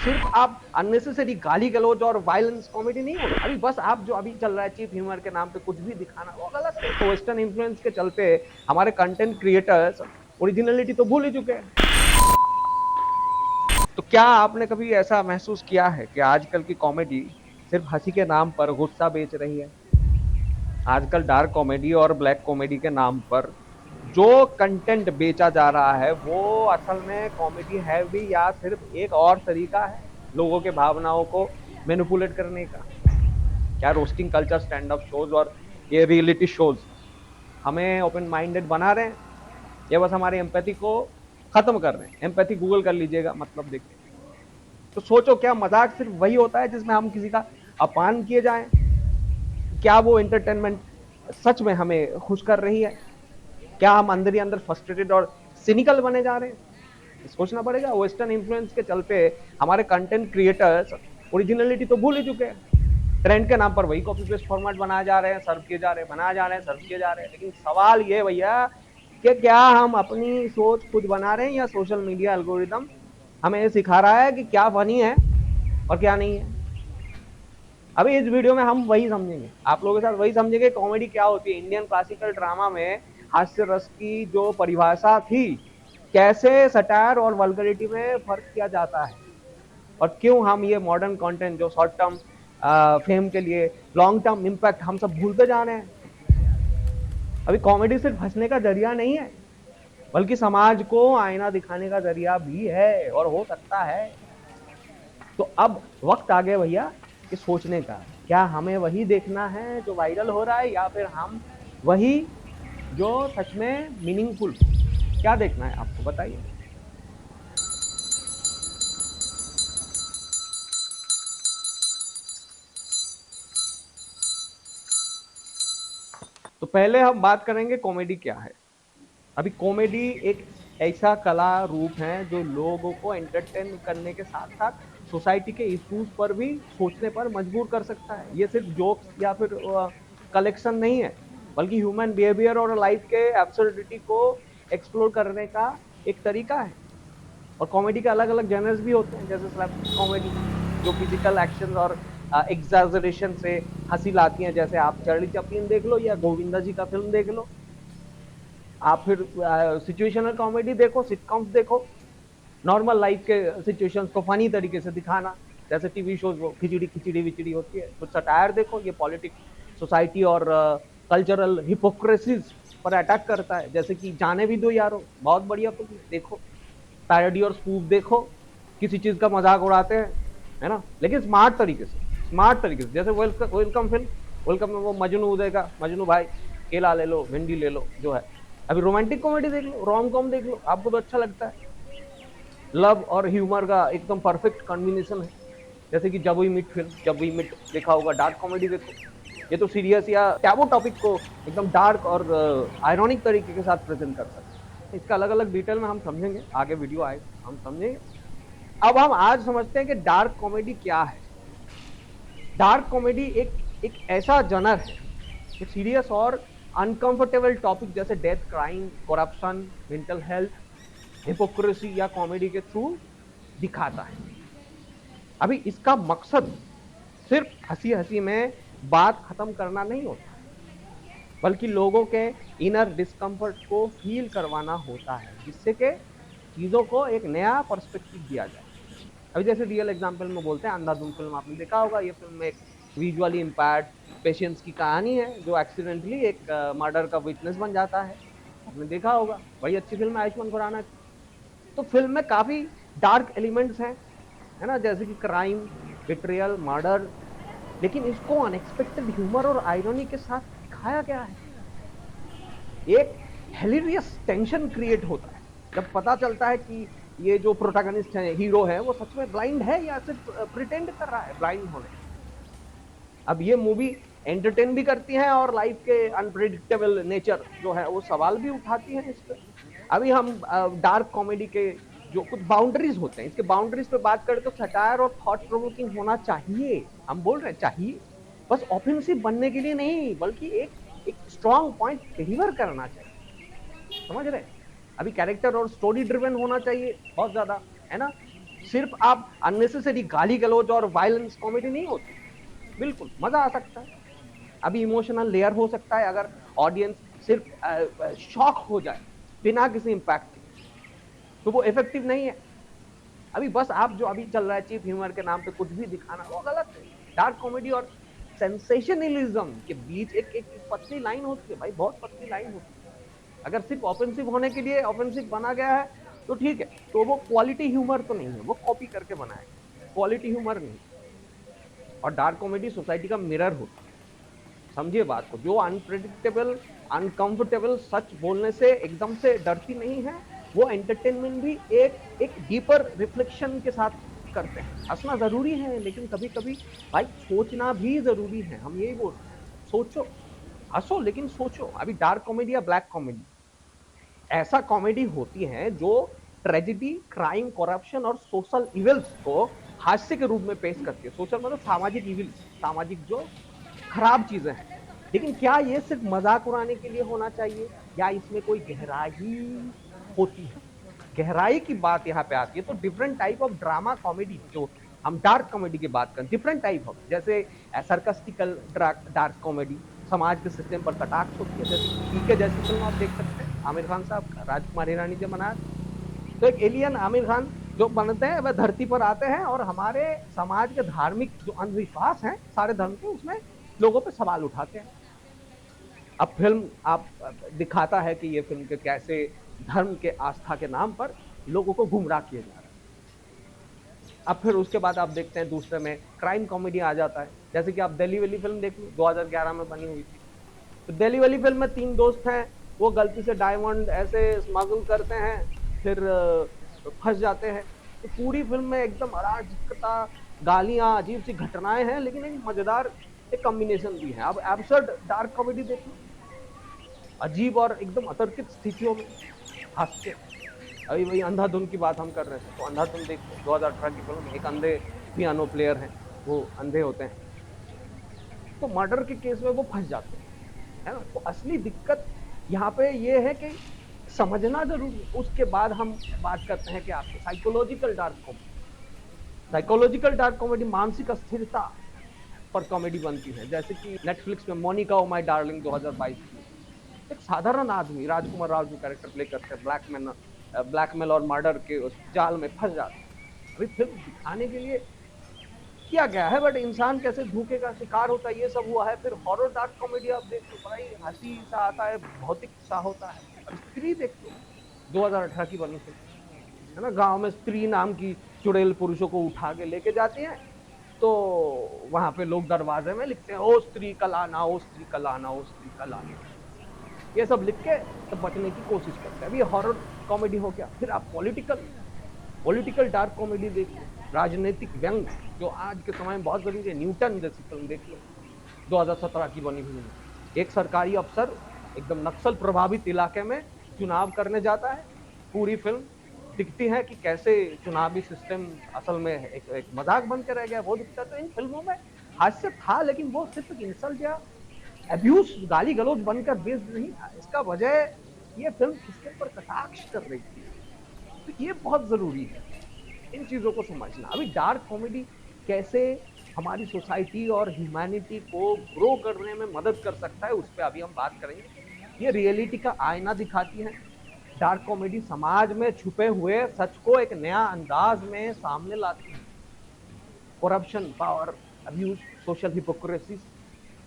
सिर्फ आप अननेसेसरी गाली गलौज और वायलेंस कॉमेडी नहीं हो। अभी बस आप जो अभी चल रहा है चीप ह्यूमर के नाम पे कुछ भी दिखाना, वो गलत है। तो वेस्टर्न इन्फ्लुएंस के चलते हमारे कंटेंट क्रिएटर्स ओरिजिनलिटी तो भूल ही चुके हैं। तो क्या आपने कभी ऐसा महसूस किया है कि आजकल की कॉमेडी सिर्फ हंसी के नाम पर गुस्सा बेच रही है? आजकल डार्क कॉमेडी और ब्लैक कॉमेडी के नाम पर जो कंटेंट बेचा जा रहा है वो असल में कॉमेडी है भी या सिर्फ एक और तरीका है लोगों के भावनाओं को मैनिपुलेट करने का? क्या roasting culture, stand up shows और ये रियलिटी शोज हमें ओपन माइंडेड बना रहे हैं या बस हमारी एम्पैथी को खत्म कर रहे हैं? एम्पैथी गूगल कर लीजिएगा, मतलब देखिए। तो सोचो, क्या मजाक सिर्फ वही होता है जिसमें हम किसी का अपमान किए जाएं? क्या वो एंटरटेनमेंट सच में हमें खुश कर रही है? क्या हम अंदर ही अंदर फ्रस्ट्रेटेड और सिनिकल बने जा रहे हैं? सोचना पड़ेगा। वेस्टर्न इन्फ्लुएंस के चलते हमारे कंटेंट क्रिएटर्स ओरिजिनलिटी तो भूल ही चुके हैं। ट्रेंड के नाम पर वही कॉपी पेस्ट फॉर्मेट बनाए जा रहे हैं, सर्व किए जा रहे हैं, बनाए जा रहे हैं, सर्व किए जा रहे हैं। लेकिन सवाल ये भैया कि क्या हम अपनी सोच खुद बना रहे हैं या सोशल मीडिया एल्गोरिदम हमें ये सिखा रहा है कि क्या फनी है और क्या नहीं है? अभी इस वीडियो में हम वही समझेंगे, आप लोगों के साथ वही समझेंगे कॉमेडी क्या होती है। इंडियन क्लासिकल ड्रामा में हास्य रस की जो परिभाषा थी, कैसे सटायर और वल्गरिटी में फर्क किया जाता है, और क्यों हम ये मॉडर्न कंटेंट जो शॉर्ट टर्म फेम के लिए लॉन्ग टर्म इम्पैक्ट हम सब भूलते जा रहे हैं। अभी कॉमेडी सिर्फ हंसने का जरिया नहीं है, बल्कि समाज को आईना दिखाने का जरिया भी है और हो सकता है। तो अब वक्त आ गया भैया कि सोचने का, क्या हमें वही देखना है जो वायरल हो रहा है या फिर हम वही जो सच में मीनिंगफुल? क्या देखना है आपको, बताइए। तो पहले हम बात करेंगे कॉमेडी क्या है। अभी कॉमेडी एक ऐसा कला रूप है जो लोगों को एंटरटेन करने के साथ साथ सोसाइटी के इश्यूज पर भी सोचने पर मजबूर कर सकता है। ये सिर्फ जोक्स या फिर कलेक्शन नहीं है, बल्कि ह्यूमन बिहेवियर और लाइफ के एब्सर्डिटी को एक्सप्लोर करने का एक तरीका है। और कॉमेडी के अलग अलग जनर्स भी होते हैं, जैसे स्लैपस्टिक कॉमेडी जो फिजिकल एक्शन और एग्जैजरेशन से हंसी लाती हैं, जैसे आप चार्ली चैपलिन देख लो या गोविंदा जी का फिल्म देख लो। आप फिर सिचुएशनल कॉमेडी देखो, सिटकॉम्स देखो, नॉर्मल लाइफ के सिचुएशंस को फनी तरीके से दिखाना, जैसे टीवी शोज वो खिचड़ी खिचड़ी विचड़ी होती है। कुछ सटायर देखो, ये पॉलिटिक्स, सोसाइटी और कल्चरल हिपोक्रेसीज पर अटैक करता है, जैसे कि जाने भी दो यारो, बहुत बढ़िया फिल्म देखो। पैरोडी और स्पूफ देखो, किसी चीज का मजाक उड़ाते हैं, है ना, लेकिन स्मार्ट तरीके से, स्मार्ट तरीके से। जैसे वेलकम फिल्म, वेलकम में वो मजनू उदय का, मजनू भाई केला ले लो, भिंडी ले लो जो है। अभी रोमांटिक कॉमेडी देख लो, रोम कॉम देख लो, आपको तो अच्छा लगता है। लव और ह्यूमर का एकदम परफेक्ट कॉम्बिनेशन है, जैसे कि जब वी मीट फिल्म, जब वी मीट देखा होगा। डार्क कॉमेडी देखो, ये तो सीरियस या टैबू टॉपिक को एकदम डार्क और आयरॉनिक तरीके के साथ प्रेजेंट कर सकते हैं। इसका अलग अलग डिटेल में हम समझेंगे, आगे वीडियो आए हम समझेंगे। अब हम आज समझते हैं कि डार्क कॉमेडी क्या है। डार्क कॉमेडी एक ऐसा जनर है जो सीरियस और अनकंफर्टेबल टॉपिक जैसे death, crime, corruption, mental health, hypocrisy या कॉमेडी के थ्रू दिखाता है। अभी इसका मकसद सिर्फ हंसी हंसी में बात खत्म करना नहीं होता, बल्कि लोगों के इनर डिस्कम्फर्ट को फील करवाना होता है, जिससे कि चीजों को एक नया पर्सपेक्टिव दिया जाए। अभी जैसे रियल एग्जांपल में बोलते हैं, अंधाधुन फिल्म आपने देखा होगा। ये फिल्म में एक विजुअली इम्पैक्ट पेशेंट्स की कहानी है जो एक्सीडेंटली एक मर्डर का विटनेस बन जाता है। आपने देखा होगा, बड़ी अच्छी फिल्म है आयुष्मान खुराना की। तो फिल्म में काफी डार्क एलिमेंट्स हैं, है ना, जैसे कि क्राइम, बिट्रियल, मर्डर, लेकिन इसको अनएक्सपेक्टेड ह्यूमर और आयरनी के साथ दिखाया गया है। एक हिलेरियस टेंशन क्रिएट होता है जब पता चलता है कि ये जो प्रोटैगनिस्ट है, हीरो है, वो सच में ब्लाइंड है या सिर्फ प्रिटेंड कर रहा है ब्लाइंड होने। अब ये मूवी एंटरटेन भी करती है और लाइफ के अनप्रेडिक्टेबल नेचर जो है वो सवाल भी उठाती है इस पर। अभी हम डार्क कॉमेडी के जो कुछ बाउंड्रीज होते हैं, इसके बाउंड्रीज पे बात करें तो सटायर और थॉट प्रोवोकिंग होना चाहिए। हम बोल रहे हैं चाहिए, बस ऑफेंसिव बनने के लिए नहीं, बल्कि एक स्ट्रॉन्ग पॉइंट डिलीवर करना चाहिए, समझ रहे? अभी कैरेक्टर और स्टोरी ड्रिवन होना चाहिए बहुत ज्यादा, है ना। सिर्फ आप अननेसेसरी गाली गलौज और वायलेंस कॉमेडी नहीं होती, बिल्कुल मजा आ सकता है। अभी इमोशनल लेयर हो सकता है अगर ऑडियंस सिर्फ शॉक हो जाए बिना किसी इम्पैक्ट के, तो वो इफेक्टिव नहीं है। अभी बस आप जो अभी चल रहा है चीप ह्यूमर के नाम पे कुछ भी दिखाना, वो गलत है। डार्क कॉमेडी और सेंसेशनलिज्म के बीच एक पतली लाइन होती है भाई, बहुत पतली लाइन होती है। अगर सिर्फ ऑफेंसिव होने के लिए ऑफेंसिव बना गया है तो ठीक है, तो वो क्वालिटी ह्यूमर तो नहीं है, वो कॉपी करके बनाया, क्वालिटी ह्यूमर नहीं। और डार्क कॉमेडी सोसाइटी का मिरर होता है, समझिए बात को। जो अनप्रेडिक्टेबल, अनकंफर्टेबल सच बोलने से एकदम से डरती नहीं है, वो एंटरटेनमेंट भी एक डीपर रिफ्लेक्शन के साथ करते हैं। हंसना जरूरी है, लेकिन कभी कभी भाई सोचना भी जरूरी है। हम यही बोल रहे हैं, सोचो, हंसो लेकिन सोचो। अभी डार्क कॉमेडी या ब्लैक कॉमेडी ऐसा कॉमेडी होती है जो ट्रेजिडी, क्राइम, करप्शन और सोशल इविल्स को हास्य के रूप में पेश करती है। सोशल मतलब सामाजिक इविल्स, सामाजिक जो खराब चीजें हैं। लेकिन क्या ये सिर्फ मजाक उड़ाने के लिए होना चाहिए, या इसमें कोई गहराई होती है? गहराई की बात यहाँ पे आती है तो different type of drama comedy, जो हम डार्क कॉमेडी की बात करें, डिफरेंट टाइप ऑफ, जैसे सरकास्टिकल डार्क कॉमेडी, समाज के सिस्टम पर कटाक्ष होती है। जैसे पीके जैसी फिल्म आप देख सकते हैं, आमिर खान साहब का, राजकुमार हिरानी जब बनाया, तो एक एलियन आमिर खान जो बनते हैं, वह धरती पर आते हैं और हमारे समाज के धार्मिक जो अंधविश्वास हैं सारे धर्म के, उसमें लोगों पे सवाल उठाते हैं। अब फिल्म आप दिखाता है कि ये फिल्म के कैसे धर्म के आस्था के नाम पर लोगों को गुमराह किया जा रहा है। अब फिर उसके बाद आप देखते हैं दूसरे में क्राइम कॉमेडी आ जाता है। जैसे कि आप दिल्ली वाली फिल्म देख लो, 2011 में बनी हुई थी। तो दिल्ली वाली फिल्म में 3 दोस्त हैं, वो गलती से डायमंड ऐसे स्मगल करते हैं, फिर फंस जाते हैं। तो पूरी फिल्म में एकदम अराजकता, गालियां, अजीब सी घटनाएं हैं, लेकिन एक मजेदार एक कॉम्बिनेशन भी है। अब एब्सर्ड डार्क कॉमेडी देख लो, अजीब और एकदम अतर्कित स्थितियों में हास्य। अभी वही अंधाधुन की बात हम कर रहे थे, तो अंधाधुन देखो, 2018 की फिल्म, एक अंधे पियानो प्लेयर हैं, वो अंधे होते हैं, तो मर्डर के केस में वो फंस जाते हैं, है ना। तो असली दिक्कत यहाँ पे ये है कि समझना जरूरी है। उसके बाद हम बात करते हैं कि आपको psychological dark comedy, psychological dark comedy मानसिक अस्थिरता पर कॉमेडी बनती है। जैसे कि नेटफ्लिक्स में मोनिका ओ माय डार्लिंग 2022 की, एक साधारण आदमी, राजकुमार राव जो कैरेक्टर प्ले करते हैं, ब्लैकमेल और मर्डर के उस जाल में फंस जाते हैं। अभी फिल्म दिखाने के लिए किया गया है, बट इंसान कैसे धोखे का शिकार होता है, ये सब हुआ है। फिर हॉरर डार्क कॉमेडी आप देख लो, बड़ा ही हंसी सा आता है, भौतिक सा होता है। अब स्त्री देख लो, 2018 की बनी फिल्म, है ना। गांव में स्त्री नाम की चुड़ैल पुरुषों को उठा के लेके जाती हैं, तो वहां पे लोग दरवाजे में लिखते हैं, ओ स्त्री कल आना, ओ स्त्री कल आना, ओ स्त्री कल आना, ये सब लिख के तो बचने की कोशिश करते हैं। अभी हॉरर कॉमेडी हो गया। फिर आप पॉलिटिकल डार्क कॉमेडी देखिए, राजनीतिक व्यंग जो आज के समय में बहुत जरूरी है। न्यूटन जैसी फिल्म देख लो, 2017 की बनी हुई है। एक सरकारी अफसर एकदम नक्सल प्रभावित इलाके में चुनाव करने जाता है। पूरी फिल्म दिखती है कि कैसे चुनावी सिस्टम असल में एक मजाक बन के रह गया, वो दिखता है। तो इन फिल्मों में हास्य था, लेकिन वो सिर्फ इंसल्ट या अब्यूज, गाली गलौज बनकर बेस्ड नहीं था। इसका वजह ये फिल्म किसके ऊपर कटाक्ष कर रही थी, तो ये बहुत जरूरी है इन चीजों को समझना। अभी डार्क कॉमेडी कैसे हमारी सोसाइटी और ह्यूमैनिटी को ग्रो करने में मदद कर सकता है, उस पर अभी हम बात करेंगे। ये रियलिटी का आईना दिखाती है। डार्क कॉमेडी समाज में छुपे हुए सच को एक नया अंदाज में सामने लाती है। Corruption, power abuse, social hypocrisy,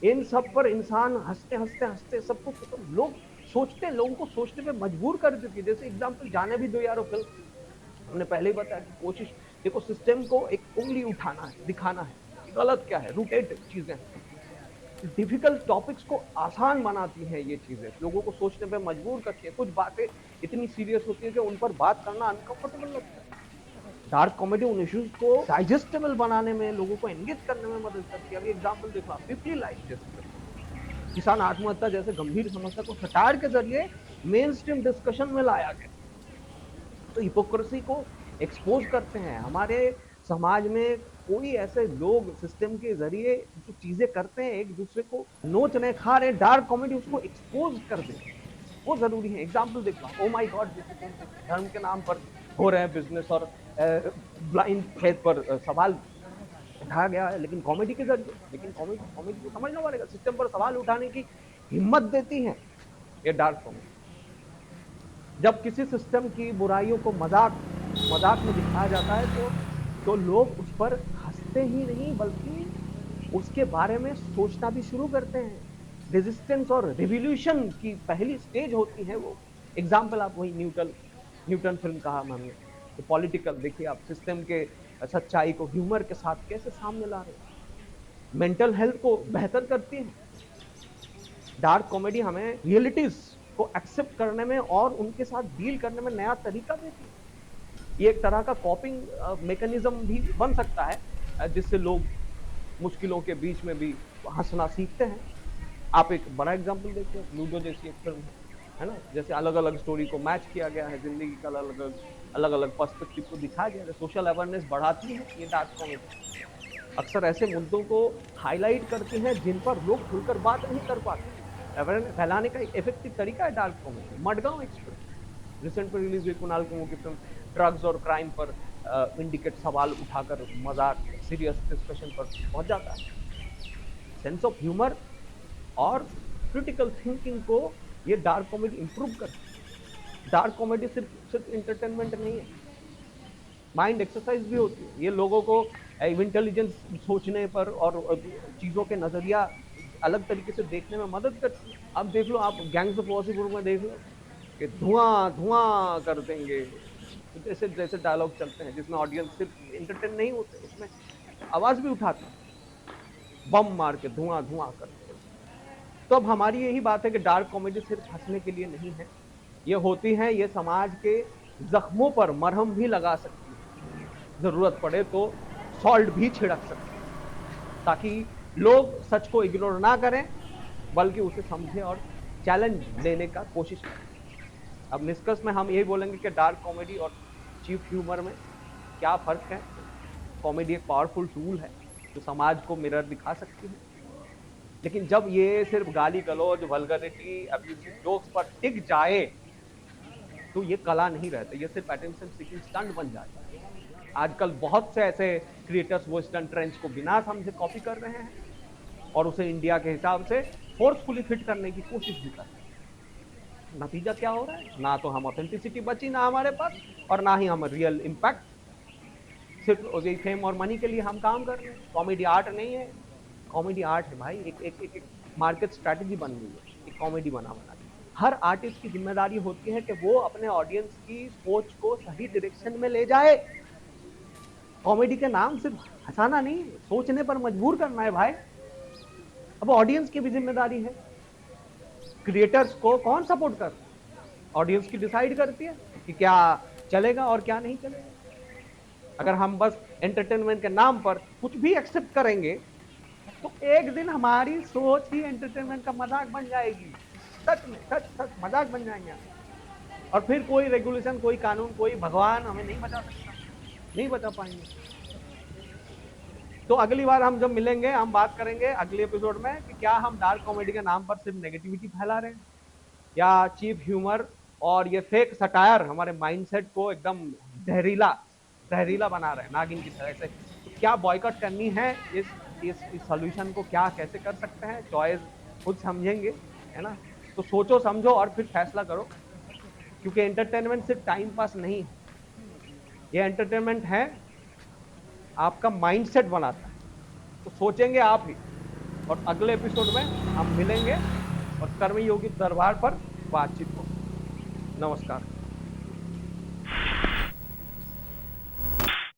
इन सब पर इंसान हंसते हंसते हंसते सब कुछ तो लोग सोचते हैं, लोगों को सोचने पे मजबूर कर देती है। जैसे एग्जाम्पल जाने भी दो यारो फिल्म, हमने पहले ही बताया कि कोशिश देखो, सिस्टम को एक उंगली उठाना है, दिखाना है गलत क्या है, रूटेड चीजें, डिफिकल्ट टॉपिक्स को आसान बनाती हैं। ये चीजें लोगों को सोचने पे मजबूर करती है। कुछ बातें इतनी सीरियस होती है कि उन पर बात करना अनकंफर्टेबल लगता है। डार्क कॉमेडी उन इश्यूज को डाइजेस्टेबल बनाने में, लोगों को एंगेज करने में मदद करती है। अभी एग्जाम्पल देखो आप, 50 लाइफ जैसे किसान आत्महत्या जैसे गंभीर समस्या को सटार के जरिए मेन स्ट्रीम डिस्कशन में लाया गया। तो हिपोक्रेसी को एक्सपोज करते हैं। हमारे समाज में कोई ऐसे लोग सिस्टम के जरिए जो चीजें करते हैं, एक दूसरे को नोच नहीं खा रहे, डार्क कॉमेडी उसको एक्सपोज कर दे, वो जरूरी है। एग्जाम्पल देखो, ओ माय गॉड, धर्म के नाम पर हो रहे हैं बिजनेस और ब्लाइंड फेथ पर सवाल उठाया गया है, लेकिन कॉमेडी के जरिए। लेकिन कॉमेडी कॉमेडी को समझना पड़ेगा, सिस्टम पर सवाल उठाने की हिम्मत देती है ये डार्क कॉमेडी। जब किसी सिस्टम की बुराइयों को मजाक मजाक में दिखाया जाता है तो लोग उस पर हंसते ही नहीं बल्कि उसके बारे में सोचना भी शुरू करते हैं। रेजिस्टेंस और रिवॉल्यूशन की पहली स्टेज होती है वो। एग्जाम्पल आप वही न्यूटन फिल्म कहा हमने, तो पॉलिटिकल देखिए आप, सिस्टम के सच्चाई को ह्यूमर के साथ कैसे सामने ला रहे हैं। मेंटल हेल्थ को बेहतर करती है डार्क कॉमेडी, हमें रियलिटीज को एक्सेप्ट करने में और उनके साथ डील करने में नया तरीका देती है। ये एक तरह का कॉपिंग मैकेनिज्म भी बन सकता है जिससे लोग मुश्किलों के बीच में भी हंसना सीखते हैं। आप एक बड़ा एग्जांपल देखिए, लूडो जैसी एक फिल्म है ना, जैसे अलग अलग स्टोरी को मैच किया गया है, जिंदगी का अलग अलग पर्सपेक्टिव को दिखाया गया है, सोशल अवेयरनेस बढ़ाती है ये डार्क कॉमेडी। अक्सर ऐसे मुद्दों को हाईलाइट करती है जिन पर लोग खुलकर बात नहीं कर पाते। अवेयरनेस फैलाने का एक इफेक्टिव तरीका है dark comedy. Madgaon express recent में रिलीज हुई कुणाल कुमार की फिल्म, ड्रग्स और क्राइम पर इंडिकेट सवाल उठाकर मजाक सीरियस डिस्कशन पर पहुंच जाता है। सेंस ऑफ ह्यूमर और क्रिटिकल थिंकिंग को ये डार्क कॉमेडी इंप्रूव करती है। डार्क कॉमेडी सिर्फ इंटरटेनमेंट नहीं है, माइंड एक्सरसाइज भी होती है। ये लोगों को इंटेलिजेंस सोचने पर और चीज़ों के नज़रिया अलग तरीके से देखने में मदद करती है। अब देख लो आप गैंग्स ऑफ वासेपुर में देख लो कि धुआं धुआं कर देंगे, जैसे जैसे डायलॉग चलते हैं जिसमें ऑडियंस सिर्फ इंटरटेन नहीं होते, उसमें आवाज़ भी उठाते हैं, बम मार के धुआं धुआं करते हैं। तो अब हमारी यही बात है कि डार्क कॉमेडी सिर्फ हंसने के लिए नहीं है, ये होती है, ये समाज के जख्मों पर मरहम भी लगा सकती है, जरूरत पड़े तो सॉल्ट भी छिड़क सकती है, ताकि लोग सच को इग्नोर ना करें बल्कि उसे समझें और चैलेंज लेने का कोशिश करें। अब निष्कर्ष में हम यही बोलेंगे कि डार्क कॉमेडी और चीप ह्यूमर में क्या फर्क है। कॉमेडी एक पावरफुल टूल है जो समाज को मिरर दिखा सकती है, लेकिन जब ये सिर्फ गाली गलौज, वल्गरिटी, अब्यूसिव जोक्स पर टिक जाए तो ये कला नहीं रहता, ये सिर्फ अटेंशन सीकिंग स्टंट बन जाता है। आजकल बहुत से ऐसे क्रिएटर्स वो स्टंट ट्रेंड्स को बिना समझे कॉपी कर रहे हैं और उसे इंडिया के हिसाब से फोर्सफुली फिट करने की कोशिश भी कर रहे हैं। नतीजा क्या हो रहा है, ना तो हम ऑथेंटिसिटी बची ना हमारे पास, और ना ही हम रियल इम्पैक्ट। सिर्फ फेम और मनी के लिए हम काम कर रहे हैं। कॉमेडी आर्ट नहीं है, कॉमेडी आर्ट है भाई, एक मार्केट स्ट्रैटेजी बन गई है एक कॉमेडी बना। हर आर्टिस्ट की जिम्मेदारी होती है कि वो अपने ऑडियंस की सोच को सही डायरेक्शन में ले जाए। कॉमेडी के नाम सिर्फ हंसाना नहीं, सोचने पर मजबूर करना है भाई। अब ऑडियंस की भी जिम्मेदारी है। क्रिएटर्स को कौन सपोर्ट कर, ऑडियंस की डिसाइड करती है कि क्या चलेगा और क्या नहीं चलेगा। अगर हम बस एंटरटेनमेंट के नाम पर कुछ भी एक्सेप्ट करेंगे तो एक दिन हमारी सोच ही एंटरटेनमेंट का मजाक बन जाएगी। सच में सच मजाक बन जाएंगे, और फिर कोई रेगुलेशन, कोई कानून, कोई भगवान हमें नहीं बचा सकता, नहीं बचा पाएंगे। तो अगली बार हम जब मिलेंगे हम बात करेंगे अगले एपिसोड में कि क्या हम डार्क कॉमेडी के नाम पर सिर्फ नेगेटिविटी फैला रहे हैं, या चीप ह्यूमर और ये फेक सटायर हमारे माइंडसेट को एकदम जहरीला बना रहे हैं नागिन की तरह से। तो क्या बॉयकॉट करनी है, इस सॉल्यूशन को क्या कैसे कर सकते हैं, चॉइस खुद समझेंगे, है ना। तो सोचो समझो और फिर फैसला करो, क्योंकि एंटरटेनमेंट सिर्फ टाइम पास नहीं है, ये एंटरटेनमेंट है आपका माइंडसेट बनाता है। तो सोचेंगे आप ही, और अगले एपिसोड में हम मिलेंगे और कर्मयोगी दरबार पर बातचीत हो। नमस्कार।